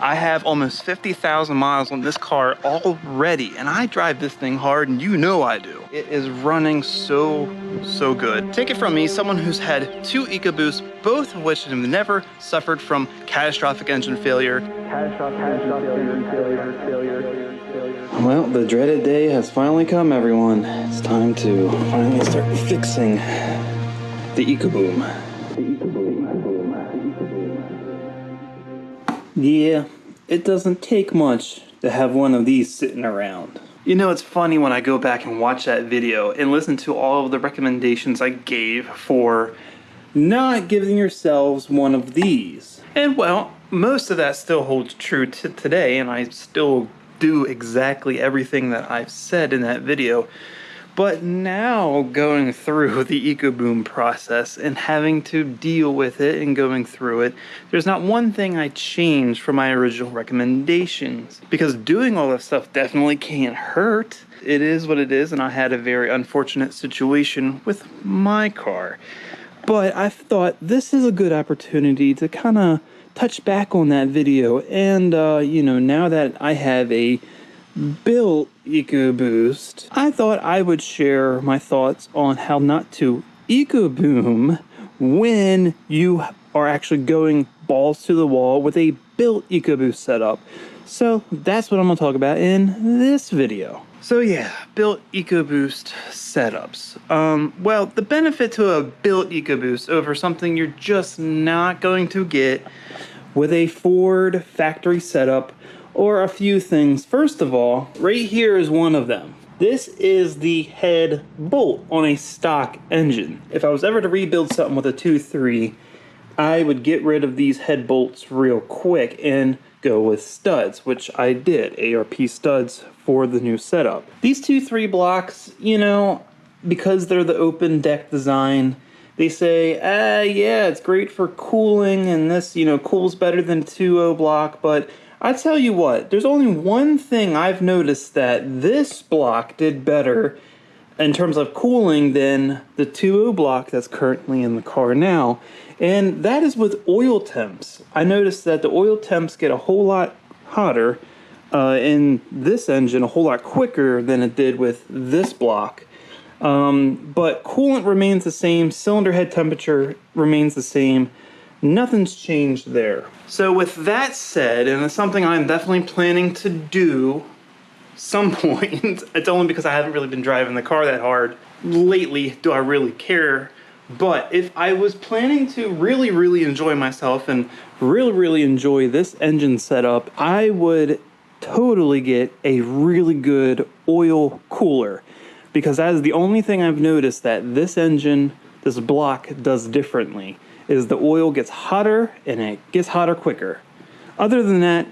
I have almost 50,000 miles on this car already, and I drive this thing hard, and you know I do. It is running so good. Take it from me, someone who's had 2 EcoBoosts, both of which have never suffered from catastrophic engine failure. Well, the dreaded day has finally come, everyone. It's time to finally start fixing the EcoBOOM. Yeah, it doesn't take much to have one of these sitting around. You know, it's funny when I go back and watch that video and listen to all of the recommendations I gave for not giving yourselves one of these. And well, most of that still holds true to today, and I still do exactly everything that I've said in that video. But now going through the EcoBOOM process and having to deal with it and going through it, there's not one thing I changed from my original recommendations. Because doing all this stuff definitely can't hurt. It is what it is, and I had a very unfortunate situation with my car. But I thought this is a good opportunity to kind of touch back on that video. And, you know, now that I have a built EcoBoost, I thought I would share my thoughts on how not to EcoBOOM when you are actually going balls to the wall with a built EcoBoost setup. So that's what I'm going to talk about in this video. So yeah, built EcoBoost setups. Well, the benefit to a built EcoBoost over something you're just not going to get with a Ford factory setup or a few things. First of all, right here is one of them. This is the head bolt on a stock engine. If I was ever to rebuild something with a 2.3, I would get rid of these head bolts real quick and go with studs, which I did, ARP studs for the new setup. These 2.3 blocks, you know, because they're the open deck design, they say, yeah, it's great for cooling, and this, you know, cools better than a 2.0 block, but I tell you what, there's only one thing I've noticed that this block did better in terms of cooling than the 2.0 block that's currently in the car now, and that is with oil temps. I noticed that the oil temps get a whole lot hotter in this engine, a whole lot quicker than it did with this block. But coolant remains the same, cylinder head temperature remains the same. Nothing's changed there. So with that said, and it's something I'm definitely planning to do some point, it's only because I haven't really been driving the car that hard lately do I really care. But if I was planning to really enjoy myself and really enjoy this engine setup, I would totally get a really good oil cooler, because that is the only thing I've noticed that this engine, this block, does differently. Is the oil gets hotter and it gets hotter quicker. Other than that,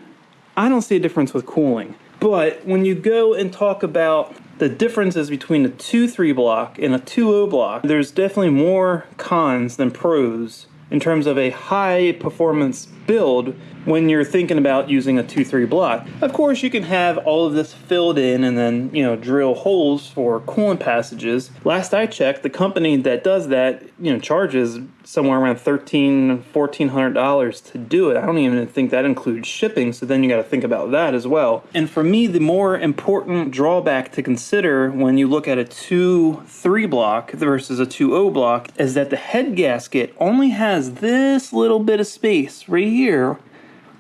I don't see a difference with cooling. But when you go and talk about the differences between a 2.3 block and a 2.0 block, there's definitely more cons than pros in terms of a high performance build when you're thinking about using a 2.3 block. Of course, you can have all of this filled in and then, you know, drill holes for coolant passages. Last I checked, the company that does that, you know, charges somewhere around $1,400 to do it. I don't even think that includes shipping, so then you got to think about that as well. And for me, the more important drawback to consider when you look at a 2.3 block versus a 2.0 block is that the head gasket only has this little bit of space right here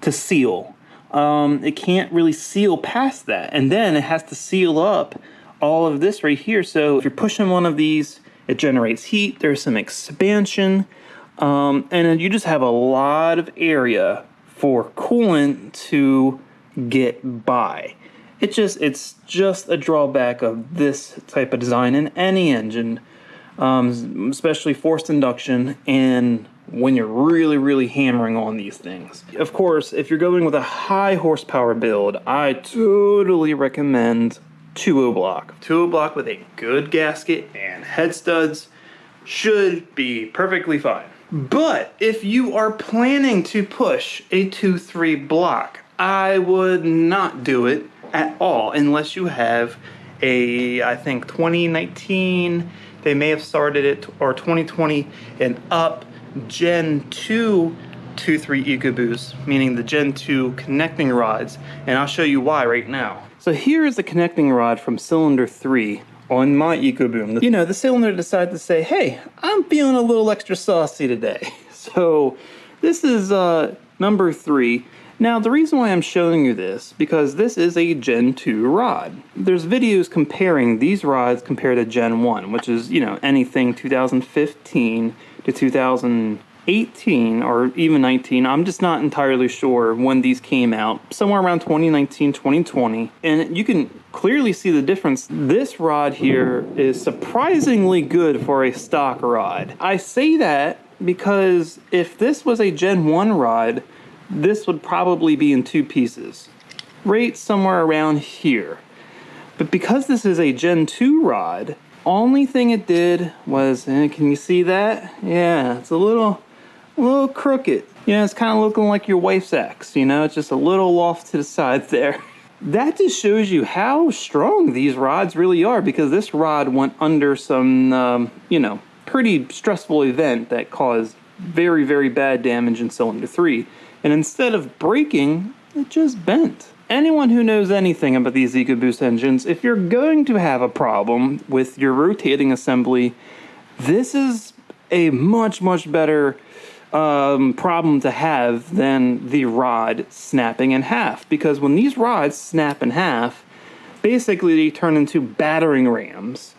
to seal. It can't really seal past that, and then it has to seal up all of this right here. So if you're pushing one of these, it generates heat, there's some expansion, and then you just have a lot of area for coolant to get by. It's just a drawback of this type of design in any engine, especially forced induction and when you're really hammering on these things. Of course, if you're going with a high horsepower build, I totally recommend 2.0 block. 2.0 block with a good gasket and head studs should be perfectly fine. But if you are planning to push a 2.3 block, I would not do it at all unless you have a, I think 2019, they may have started it, or 2020 and up, Gen 2 2.3 EcoBoost, meaning the Gen 2 connecting rods, and I'll show you why right now. So here is the connecting rod from cylinder 3 on my EcoBOOM. You know, the cylinder decided to say, hey, I'm feeling a little extra saucy today. So this is number 3. Now, the reason why I'm showing you this, because this is a Gen 2 rod. There's videos comparing these rods compared to Gen 1, which is, you know, anything 2015 to 2018 or even 19. I'm just not entirely sure when these came out. Somewhere around 2019, 2020. And you can clearly see the difference. This rod here is surprisingly good for a stock rod. I say that because if this was a Gen 1 rod, this would probably be in 2 pieces, right somewhere around here. But because this is a Gen 2 rod, only thing it did was, can you see that? Yeah, it's a little crooked. You know, it's kind of looking like your wife's ex, you know, it's just a little off to the side there. That just shows you how strong these rods really are, because this rod went under some, you know, pretty stressful event that caused very, very bad damage in cylinder 3. And instead of breaking, it just bent. Anyone who knows anything about these EcoBoost engines, if you're going to have a problem with your rotating assembly, this is a much, much better problem to have than the rod snapping in half. Because when these rods snap in half, basically they turn into battering rams.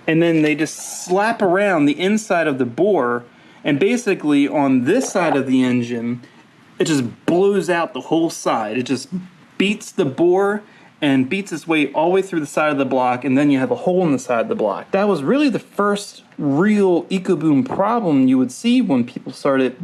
And then they just slap around the inside of the bore, and basically on this side of the engine, it just blows out the whole side. It just beats the bore and beats its way all the way through the side of the block, and then you have a hole in the side of the block. That was really the first real EcoBOOM problem you would see when people started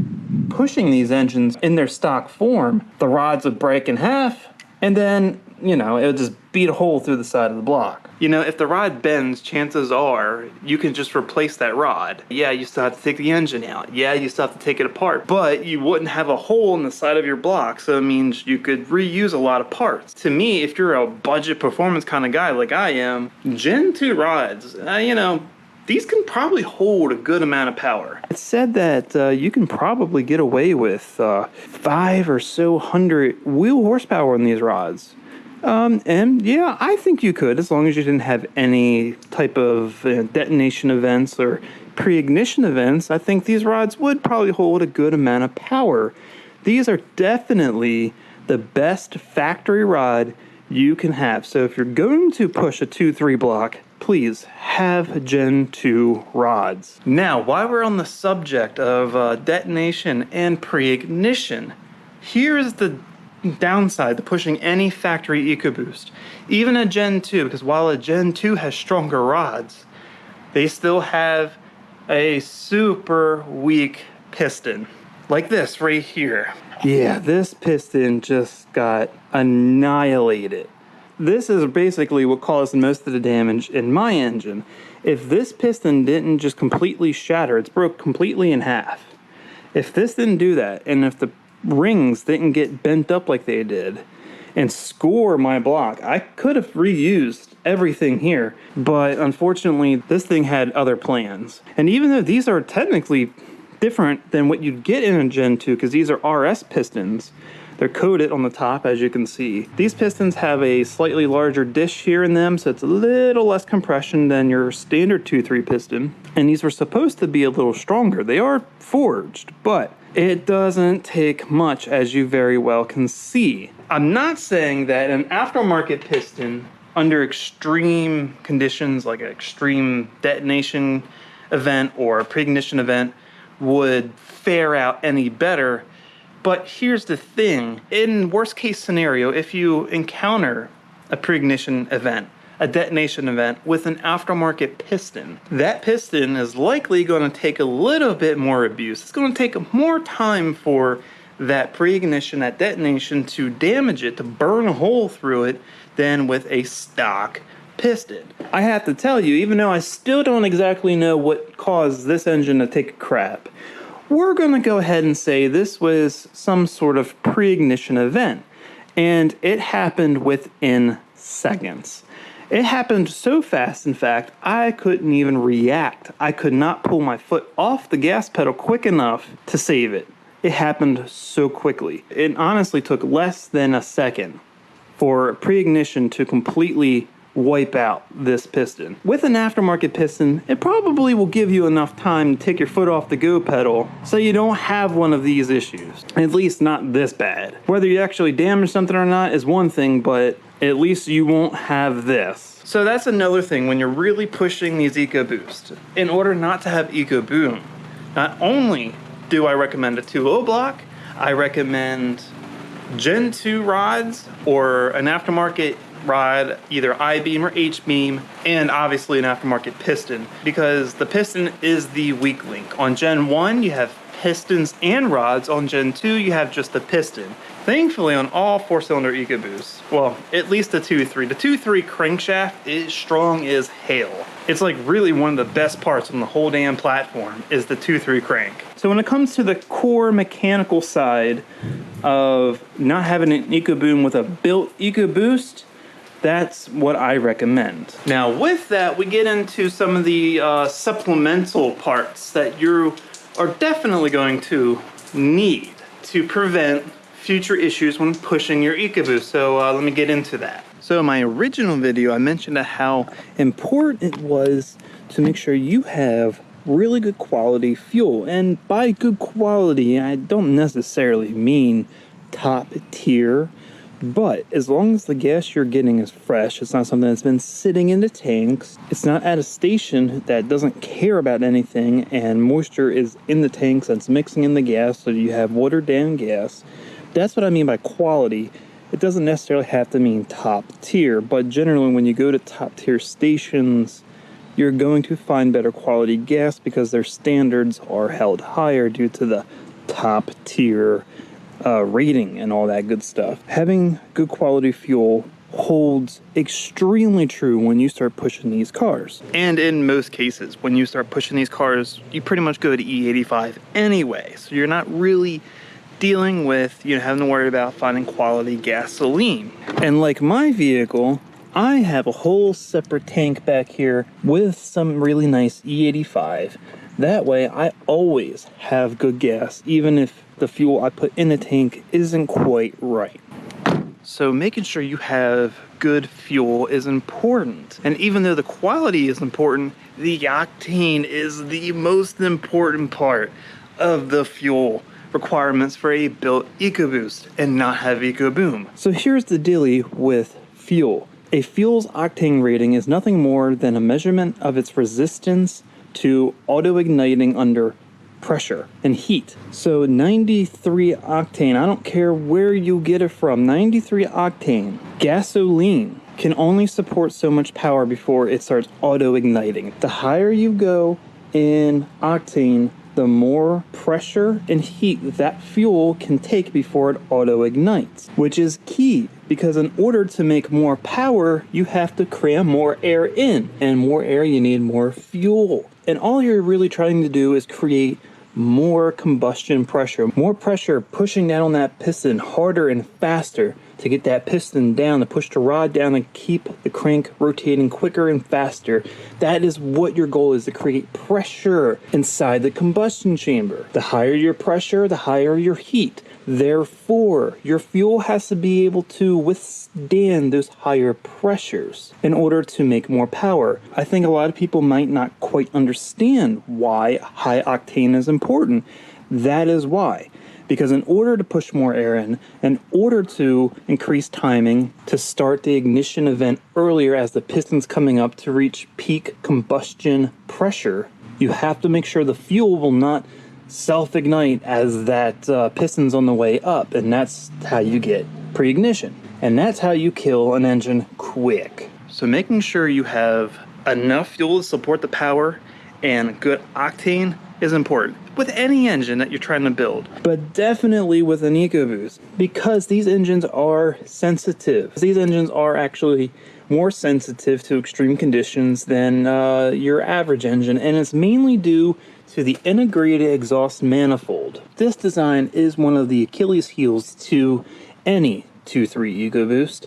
pushing these engines in their stock form. The rods would break in half, and then, you know, it would just beat a hole through the side of the block. You know, if the rod bends, chances are you can just replace that rod. Yeah, you still have to take the engine out. Yeah, you still have to take it apart. But you wouldn't have a hole in the side of your block, so it means you could reuse a lot of parts. To me, if you're a budget performance kind of guy like I am, Gen 2 rods, you know, these can probably hold a good amount of power. It's said that you can probably get away with 5 or so hundred wheel horsepower in these rods. And yeah, I think you could, as long as you didn't have any type of detonation events or pre-ignition events. I think these rods would probably hold a good amount of power. These are definitely the best factory rod you can have. So if you're going to push a 2.3 block, please have Gen 2 rods. Now, while we're on the subject of detonation and pre-ignition, here's the downside to pushing any factory EcoBoost. Even a Gen 2, because while a Gen 2 has stronger rods, they still have a super weak piston. Like this right here. Yeah, this piston just got annihilated. This is basically what caused most of the damage in my engine. If this piston didn't just completely shatter, it's broke completely in half. If this didn't do that, and if the rings didn't get bent up like they did and score my block, I could have reused everything here, but unfortunately this thing had other plans. And even though these are technically different than what you'd get in a Gen 2, because these are RS pistons, they're coated on the top, as you can see. These pistons have a slightly larger dish here in them, so it's a little less compression than your standard 2.3 piston, and these were supposed to be a little stronger. They are forged, but it doesn't take much, as you very well can see. I'm not saying that an aftermarket piston under extreme conditions, like an extreme detonation event or a pre-ignition event, would fare out any better. But here's the thing. In worst case scenario, if you encounter a pre-ignition event, a detonation event with an aftermarket piston, that piston is likely going to take a little bit more abuse. It's going to take more time for that pre-ignition, that detonation, to damage it, to burn a hole through it, than with a stock piston. I have to tell you, even though I still don't exactly know what caused this engine to take a crap, we're going to go ahead and say this was some sort of pre-ignition event, and it happened within seconds. It happened so fast, in fact, I couldn't even react. I could not pull my foot off the gas pedal quick enough to save it. It happened so quickly. It honestly took less than a second for pre-ignition to completely wipe out this piston. With an aftermarket piston, it probably will give you enough time to take your foot off the go pedal so you don't have one of these issues. At least not this bad. Whether you actually damage something or not is one thing, but at least you won't have this. So that's another thing when you're really pushing these EcoBoosts. In order not to have ecoBOOM, not only do I recommend a 2.0 block, I recommend Gen 2 rods or an aftermarket rod, either I-beam or H-beam, and obviously an aftermarket piston, because the piston is the weak link. On Gen 1 you have pistons and rods, on Gen 2 you have just the piston. Thankfully on all 4-cylinder EcoBoosts, well, at least the 2.3, the 2.3 crankshaft is strong as hell. It's like really one of the best parts on the whole damn platform is the 2.3 crank. So when it comes to the core mechanical side of not having an ecoBOOM with a built EcoBoost, that's what I recommend. Now with that, we get into some of the supplemental parts that you are definitely going to need to prevent future issues when pushing your EcoBoost. So let me get into that. So in my original video, I mentioned how important it was to make sure you have really good quality fuel. And by good quality, I don't necessarily mean top tier, but as long as the gas you're getting is fresh, it's not something that's been sitting in the tanks, it's not at a station that doesn't care about anything, and moisture is in the tanks that's mixing in the gas, so you have watered down gas. That's what I mean by quality. It doesn't necessarily have to mean top tier, but generally when you go to top tier stations, you're going to find better quality gas because their standards are held higher due to the top tier rating and all that good stuff. Having good quality fuel holds extremely true when you start pushing these cars. And in most cases, when you start pushing these cars, you pretty much go to E85 anyway. So you're not really dealing with, having to worry about finding quality gasoline. And like my vehicle, I have a whole separate tank back here with some really nice E85. That way I always have good gas, even if the fuel I put in the tank isn't quite right. So making sure you have good fuel is important. And even though the quality is important, the octane is the most important part of the fuel requirements for a built EcoBoost and not have ecoBOOM. So here's the dealie with fuel. A fuel's octane rating is nothing more than a measurement of its resistance to auto-igniting under pressure and heat. So 93 octane, I don't care where you get it from, 93 octane gasoline can only support so much power before it starts auto-igniting. The higher you go in octane, the more pressure and heat that fuel can take before it auto-ignites, which is key because in order to make more power, you have to cram more air in, and more air, you need more fuel. And all you're really trying to do is create more combustion pressure, more pressure pushing down on that piston harder and faster to get that piston down, to push the rod down and keep the crank rotating quicker and faster. That is what your goal is, to create pressure inside the combustion chamber. The higher your pressure, the higher your heat. Therefore, your fuel has to be able to withstand those higher pressures in order to make more power. I think a lot of people might not quite understand why high octane is important. That is why. Because in order to push more air in order to increase timing, to start the ignition event earlier as the piston's coming up to reach peak combustion pressure, you have to make sure the fuel will not self-ignite as that piston's on the way up, and that's how you get pre-ignition. And that's how you kill an engine quick. So making sure you have enough fuel to support the power and good octane is important with any engine that you're trying to build, but definitely with an EcoBoost, because these engines are sensitive. These engines are actually more sensitive to extreme conditions than your average engine, and it's mainly due to the integrated exhaust manifold. This design is one of the Achilles heels to any 2.3 EcoBoost,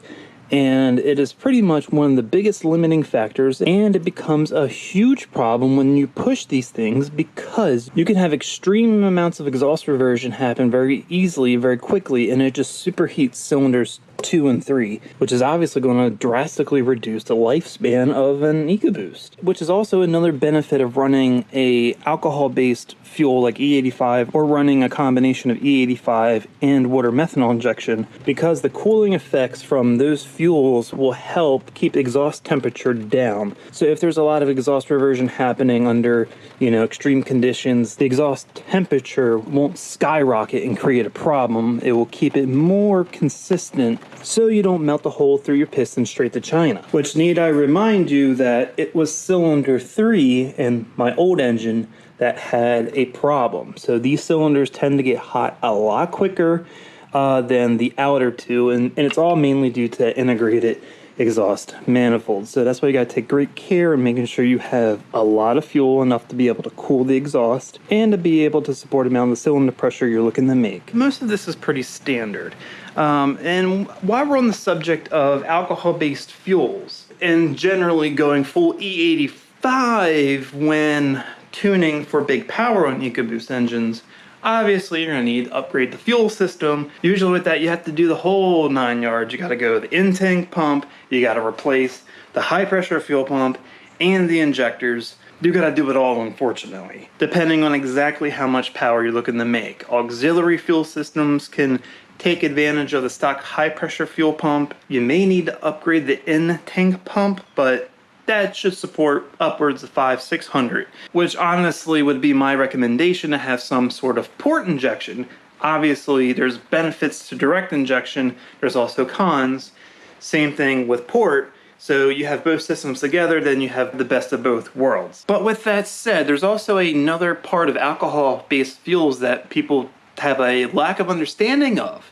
And it is pretty much one of the biggest limiting factors, and it becomes a huge problem when you push these things, because you can have extreme amounts of exhaust reversion happen very easily, very quickly, and it just superheats cylinders 2 and 3, which is obviously going to drastically reduce the lifespan of an EcoBoost, which is also another benefit of running a alcohol-based fuel like E85, or running a combination of E85 and water methanol injection, because the cooling effects from those fuels will help keep exhaust temperature down. So if there's a lot of exhaust reversion happening under, extreme conditions, the exhaust temperature won't skyrocket and create a problem. It will keep it more consistent, so you don't melt the hole through your piston straight to China. Which, need I remind you that it was cylinder 3 in my old engine that had a problem. So these cylinders tend to get hot a lot quicker than the outer two, and it's all mainly due to integrated exhaust manifold. So that's why you got to take great care in making sure you have a lot of fuel, enough to be able to cool the exhaust and to be able to support the amount of cylinder pressure you're looking to make. Most of this is pretty standard. And while we're on the subject of alcohol-based fuels, and generally going full E85 when tuning for big power on EcoBoost engines, obviously you're going to need to upgrade the fuel system. Usually with that, you have to do the whole 9 yards. You got to go to the in-tank pump, you got to replace the high-pressure fuel pump and the injectors. You got to do it all, unfortunately, depending on exactly how much power you're looking to make. Auxiliary fuel systems can take advantage of the stock high-pressure fuel pump. You may need to upgrade the in-tank pump, but that should support upwards of 500-600, which honestly would be my recommendation, to have some sort of port injection. Obviously, there's benefits to direct injection. There's also cons. Same thing with port. So you have both systems together, then you have the best of both worlds. But with that said, there's also another part of alcohol-based fuels that people have a lack of understanding of,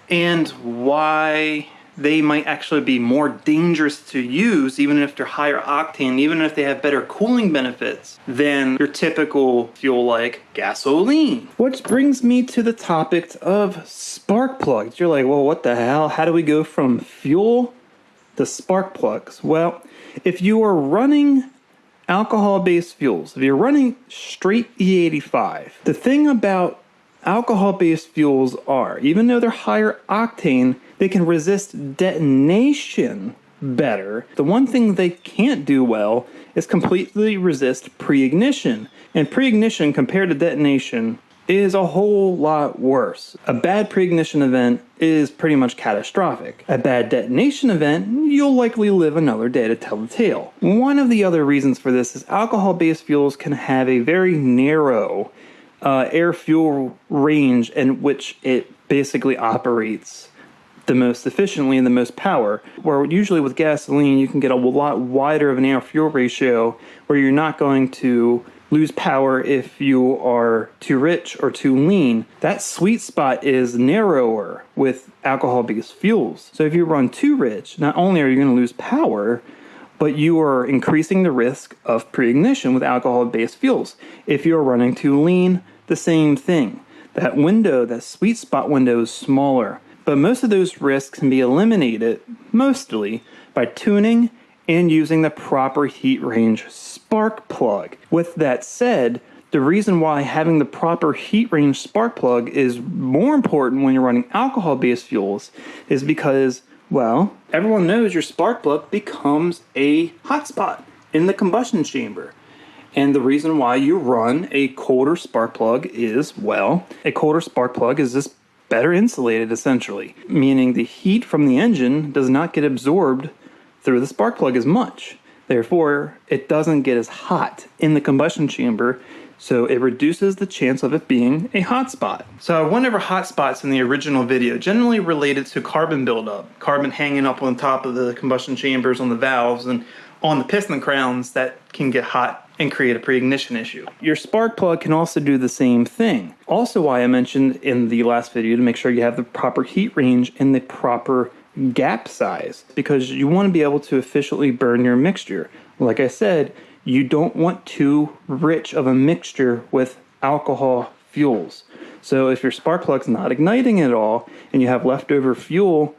and why they might actually be more dangerous to use, even if they're higher octane, even if they have better cooling benefits than your typical fuel like gasoline. Which brings me to the topic of spark plugs. You're like, well, what the hell? How do we go from fuel to spark plugs? Well, if you are running alcohol-based fuels, if you're running straight E85, the thing about alcohol-based fuels are, even though they're higher octane, they can resist detonation better. The one thing they can't do well is completely resist pre-ignition. And pre-ignition compared to detonation is a whole lot worse. A bad pre-ignition event is pretty much catastrophic. A bad detonation event, you'll likely live another day to tell the tale. One of the other reasons for this is alcohol-based fuels can have a very narrow air-fuel range in which it basically operates the most efficiently and the most power, where usually with gasoline you can get a lot wider of an air-fuel ratio, where you're not going to lose power if you are too rich or too lean. That sweet spot is narrower with alcohol-based fuels. So if you run too rich, not only are you going to lose power, but you are increasing the risk of pre-ignition with alcohol-based fuels. If you're running too lean, the same thing. That window, that sweet spot window, is smaller. But most of those risks can be eliminated, mostly, by tuning and using the proper heat range spark plug. With that said, the reason why having the proper heat range spark plug is more important when you're running alcohol-based fuels is because, well, everyone knows your spark plug becomes a hotspot in the combustion chamber. And the reason why you run a colder spark plug is, well, a colder spark plug is just better insulated, essentially, meaning the heat from the engine does not get absorbed through the spark plug as much. Therefore, it doesn't get as hot in the combustion chamber, so it reduces the chance of it being a hotspot. So I went over hotspots in the original video, generally related to carbon buildup, carbon hanging up on top of the combustion chambers, on the valves, and on the piston crowns that can get hot and create a pre-ignition issue. Your spark plug can also do the same thing. Also, why I mentioned in the last video to make sure you have the proper heat range and the proper gap size, because you want to be able to efficiently burn your mixture. Like I said, you don't want too rich of a mixture with alcohol fuels. So if your spark plug's not igniting at all and you have leftover fuel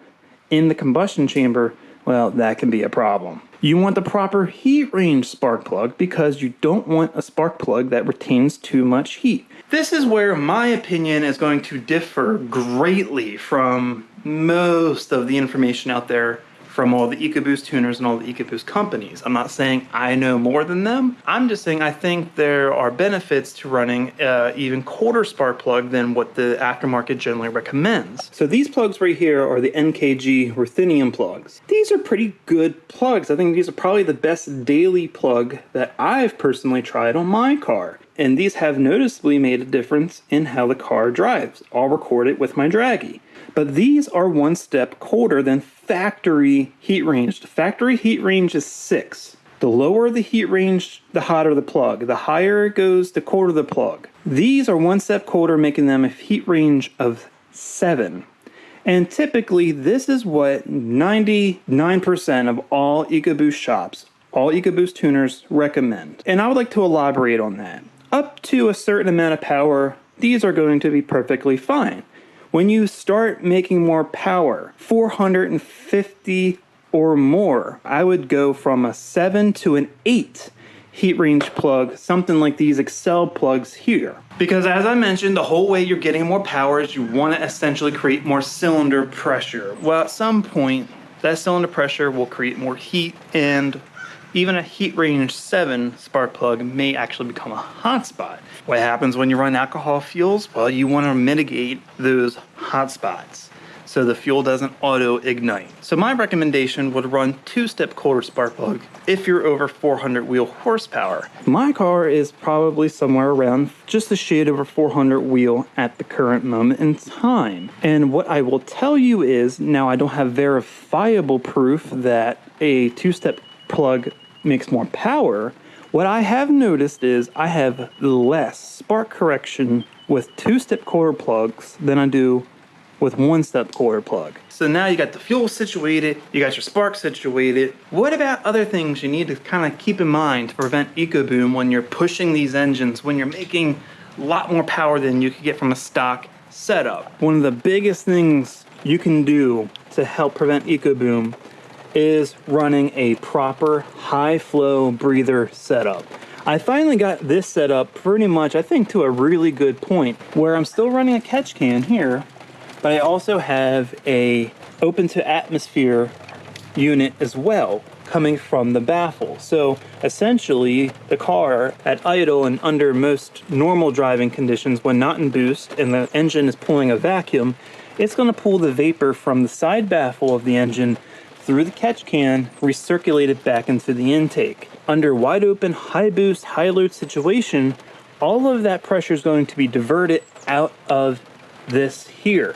in the combustion chamber, well, that can be a problem. You want the proper heat range spark plug because you don't want a spark plug that retains too much heat. This is where my opinion is going to differ greatly from most of the information out there from all the EcoBoost tuners and all the EcoBoost companies. I'm not saying I know more than them. I'm just saying I think there are benefits to running even colder spark plug than what the aftermarket generally recommends. So these plugs right here are the NKG ruthenium plugs. These are pretty good plugs. I think these are probably the best daily plug that I've personally tried on my car. And these have noticeably made a difference in how the car drives. I'll record it with my Draggy. But these are one step colder than factory heat range. The factory heat range is 6. The lower the heat range, the hotter the plug. The higher it goes, the colder the plug. These are one step colder, making them a heat range of 7. And typically, this is what 99% of all EcoBoost shops, all EcoBoost tuners recommend. And I would like to elaborate on that. Up to a certain amount of power, these are going to be perfectly fine. When you start making more power, 450 or more, I would go from a 7 to an 8 heat range plug, something like these Excel plugs here. Because as I mentioned, the whole way you're getting more power is you want to essentially create more cylinder pressure. Well, at some point, that cylinder pressure will create more heat, and even a heat range 7 spark plug may actually become a hot spot. What happens when you run alcohol fuels? Well, you want to mitigate those hot spots so the fuel doesn't auto-ignite. So my recommendation would run 2-step colder spark plug if you're over 400 wheel horsepower. My car is probably somewhere around just a shade over 400 wheel at the current moment in time. And what I will tell you is, now I don't have verifiable proof that a 2-step plug makes more power. What I have noticed is I have less spark correction with 2-step colder plugs than I do with 1-step colder plug. So now you got the fuel situated, you got your spark situated. What about other things you need to kind of keep in mind to prevent ecoBOOM when you're pushing these engines, when you're making a lot more power than you could get from a stock setup? One of the biggest things you can do to help prevent ecoBOOM is running a proper high flow breather setup. I finally got this set up pretty much, I think, to a really good point where I'm still running a catch can here, but I also have a open to atmosphere unit as well coming from the baffle. So essentially the car at idle and under most normal driving conditions, when not in boost and the engine is pulling a vacuum, it's going to pull the vapor from the side baffle of the engine through the catch can, recirculate it back into the intake. Under wide open, high boost, high load situation, all of that pressure is going to be diverted out of this here.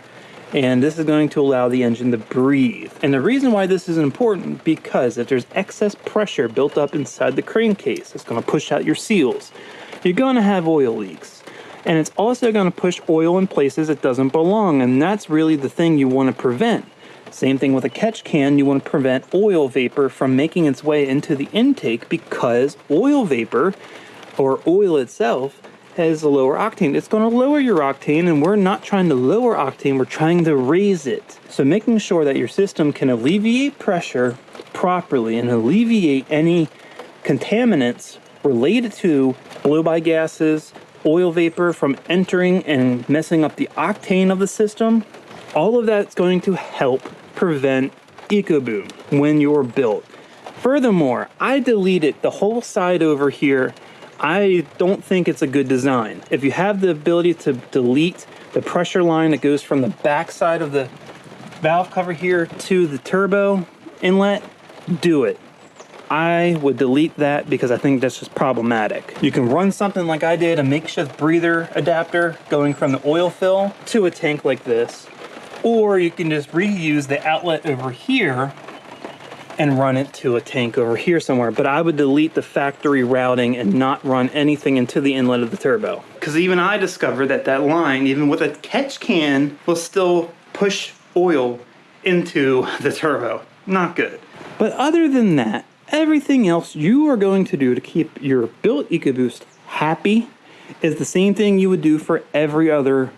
And this is going to allow the engine to breathe. And the reason why this is important, because if there's excess pressure built up inside the crankcase, it's going to push out your seals. You're going to have oil leaks. And it's also going to push oil in places it doesn't belong. And that's really the thing you want to prevent. Same thing with a catch can, you want to prevent oil vapor from making its way into the intake, because oil vapor, or oil itself, has a lower octane. It's going to lower your octane, and we're not trying to lower octane, we're trying to raise it. So making sure that your system can alleviate pressure properly and alleviate any contaminants related to blow-by gases, oil vapor from entering and messing up the octane of the system, all of that's going to help prevent ecoBOOM when you're built. Furthermore, I deleted the whole side over here. I don't think it's a good design. If you have the ability to delete the pressure line that goes from the back side of the valve cover here to the turbo inlet, do it. I would delete that because I think that's just problematic. You can run something like I did, a makeshift breather adapter going from the oil fill to a tank like this, or you can just reuse the outlet over here and run it to a tank over here somewhere. But I would delete the factory routing and not run anything into the inlet of the turbo. Because even I discovered that that line, even with a catch can, will still push oil into the turbo. Not good. But other than that, everything else you are going to do to keep your built EcoBoost happy is the same thing you would do for every other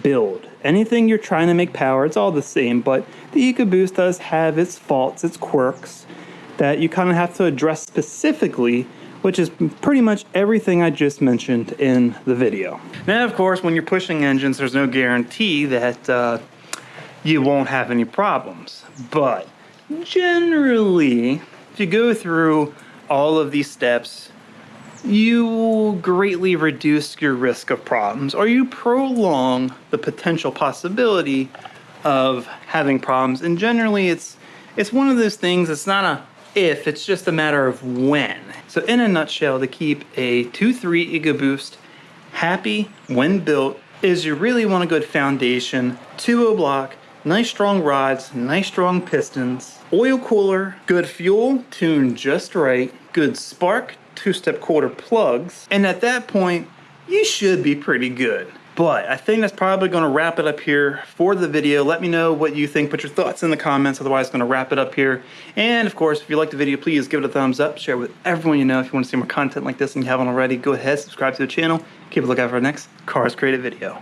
build. anything you're trying to make power, it's all the same, but the EcoBoost does have its faults, its quirks, that you kind of have to address specifically, which is pretty much everything I just mentioned in the video. Now, of course, when you're pushing engines, there's no guarantee that you won't have any problems. But generally, if you go through all of these steps, you greatly reduce your risk of problems, or you prolong the potential possibility of having problems. And generally, it's one of those things, it's not a if, it's just a matter of when. So in a nutshell, to keep a 2.3 EcoBoost happy when built is you really want a good foundation, 2.0 block, nice strong rods, nice strong pistons, oil cooler, good fuel, tuned just right, good spark, 2-step quarter plugs, and at that point, you should be pretty good. But I think that's probably going to wrap it up here for the video. Let me know what you think. Put your thoughts in the comments. Otherwise, I'm going to wrap it up here. And of course, if you liked the video, please give it a thumbs up. Share it with everyone you know. If you want to see more content like this and you haven't already, go ahead, subscribe to the channel. Keep a lookout for our next Karz Kreated video.